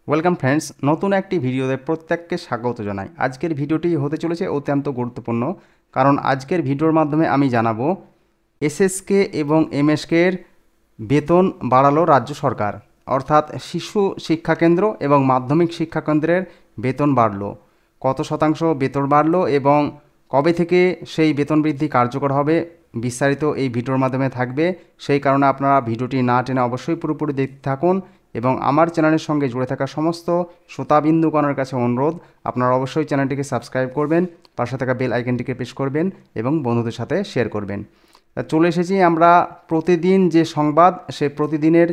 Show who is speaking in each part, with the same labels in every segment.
Speaker 1: Welcome friends, নতুন একটি ভিডিওতে প্রত্যেককে স্বাগত জানাই। আজকের ভিডিওটি হতে চলেছে অত্যন্ত গুরুত্বপূর্ণ, কারণ আজকের ভিডিওর মাধ্যমে আমি জানাবো এসএসকে এবং এমএসকে এর বেতন বাড়ালো রাজ্য সরকার, অর্থাৎ শিশু শিক্ষাকেন্দ্র এবং মাধ্যমিক শিক্ষাকেন্দ্রের বেতন বাড়লো। কত শতাংশ বেতন বাড়লো এবং কবে থেকে সেই বেতন বৃদ্ধি কার্যকর হবে, বিস্তারিত এই ভিডিওর মাধ্যমে থাকবে। সেই কারণে আপনারা ভিডিওটি না টেনে অবশ্যই পুরোপুরি দেখতে থাকুন এবং আমার চ্যানেলের সঙ্গে জুড়ে থাকা সমস্ত শ্রোতাবিন্দুগণের কাছে অনুরোধ, আপনারা অবশ্যই চ্যানেলটিকে সাবস্ক্রাইব করবেন, পাশে থাকা বেল আইকনটিকে প্রেস করবেন এবং বন্ধুদের সাথে শেয়ার করবেন। চলে এসেছি আমরা প্রতিদিন যে সংবাদ, সে প্রতিদিনের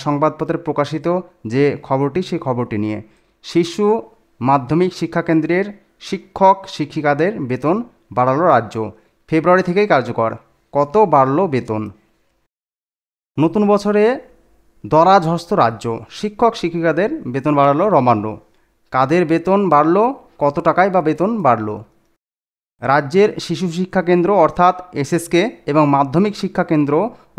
Speaker 1: সংবাদপত্রে প্রকাশিত যে খবরটি, সেই খবরটি নিয়ে। শিশু মাধ্যমিক শিক্ষাকেন্দ্রের শিক্ষক শিক্ষিকাদের বেতন বাড়ালো রাজ্য, ফেব্রুয়ারি থেকেই কার্যকর। কত বাড়ল বেতন? নতুন বছরে দরাজহস্ত রাজ্য, শিক্ষক শিক্ষিকাদের বেতন বাড়ালো নবান্ন। কাদের বেতন বাড়ল, কত টাকায় বা বেতন বাড়ল? রাজ্যের শিশু শিক্ষা কেন্দ্র অর্থাৎ এসএসকে এবং মাধ্যমিক শিক্ষা কেন্দ্র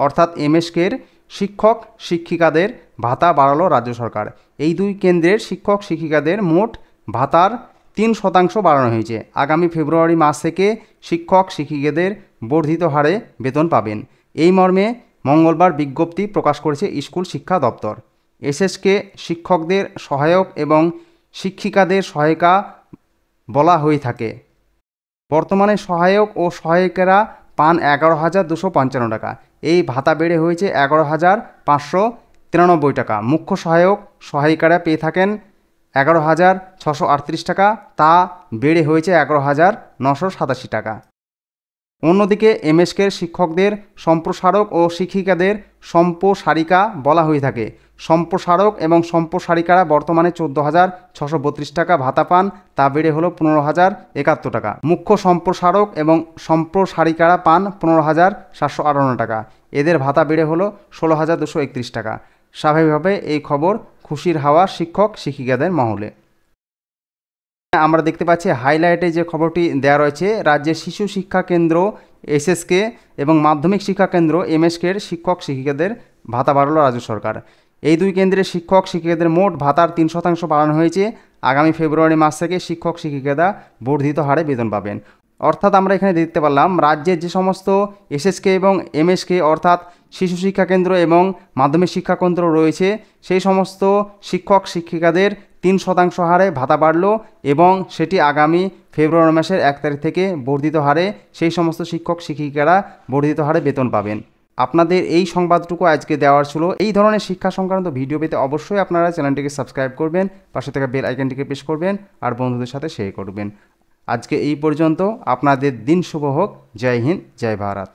Speaker 1: অর্থাৎ এমএসকের শিক্ষক শিক্ষিকাদের ভাতা বাড়ালো রাজ্য সরকার। এই দুই কেন্দ্রের শিক্ষক শিক্ষিকাদের মোট ভাতার 3% বাড়ানো হয়েছে। আগামী ফেব্রুয়ারি মাস থেকে শিক্ষক শিক্ষিকাদের বর্ধিত হারে বেতন পাবেন, এই মর্মে মঙ্গলবার বিজ্ঞপ্তি প্রকাশ করেছে স্কুল শিক্ষা দপ্তর। এসএসকে শিক্ষকদের সহায়ক এবং শিক্ষিকাদের সহায়িকা বলা হয়ে থাকে। বর্তমানে সহায়ক ও সহায়িকারা পান 11,255 টাকা। এই ভাতা বেড়ে হয়েছে 11,593 টাকা। মুখ্য সহায়ক সহায়িকারা পেয়ে থাকেন 11,638 টাকা, তা বেড়ে হয়েছে 11,987 টাকা। অন্যদিকে এমএসকের শিক্ষকদের সম্প্রসারক ও শিক্ষিকাদের সম্প্রসারিকা বলা হয়ে থাকে। সম্প্রসারক এবং সম্প্রসারিকারা বর্তমানে 14,632 টাকা ভাতা পান, তা বেড়ে হলো 15,071 টাকা। মুখ্য সম্প্রসারক এবং সম্প্রসারিকারা পান 15,758 টাকা। এদের ভাতা বেড়ে হলো 16,231 টাকা। স্বাভাবিকভাবে এই খবর খুশির হাওয়া শিক্ষক শিক্ষিকাদের মহলে। আমরা দেখতে পাচ্ছি হাইলাইটে যে খবরটি দেওয়া রয়েছে, রাজ্যের শিশু শিক্ষা কেন্দ্র এসএসকে এবং মাধ্যমিক শিক্ষা কেন্দ্র এমএসকের শিক্ষক শিক্ষিকাদের ভাতা বাড়ালো রাজ্য সরকার। এই দুই কেন্দ্রের শিক্ষক শিক্ষিকাদের মোট ভাতার 3% বাড়ানো হয়েছে। আগামী ফেব্রুয়ারি মাস থেকে শিক্ষক শিক্ষিকারা বর্ধিত হারে বেতন পাবেন। অর্থাৎ আমরা এখানে দেখতে পারলাম রাজ্যের যে সমস্ত এসএসকে এবং এমএসকে অর্থাৎ শিশু শিক্ষা কেন্দ্র এবং মাধ্যমিক শিক্ষা কেন্দ্র রয়েছে, সেই সমস্ত শিক্ষক শিক্ষিকাদের 3% হারে ভাতা বাড়লো এবং সেটি আগামী ফেব্রুয়ারি মাসের 1 তারিখ থেকে বর্ধিত হারে সেই সমস্ত শিক্ষক শিক্ষিকারা বর্ধিত হারে বেতন পাবেন। আপনাদের এই সংবাদটুকু আজকে দেওয়ার ছিল। এই ধরনের শিক্ষা সংক্রান্ত ভিডিও পেতে অবশ্যই আপনারা চ্যানেলটিকে সাবস্ক্রাইব করবেন, পাশে থাকা বেল আইকনটিকে প্রেস করবেন আর বন্ধুদের সাথে শেয়ার করবেন। আজকে এই পর্যন্ত। আপনাদের দিন শুভ হোক। জয় হিন্দ, জয় ভারত।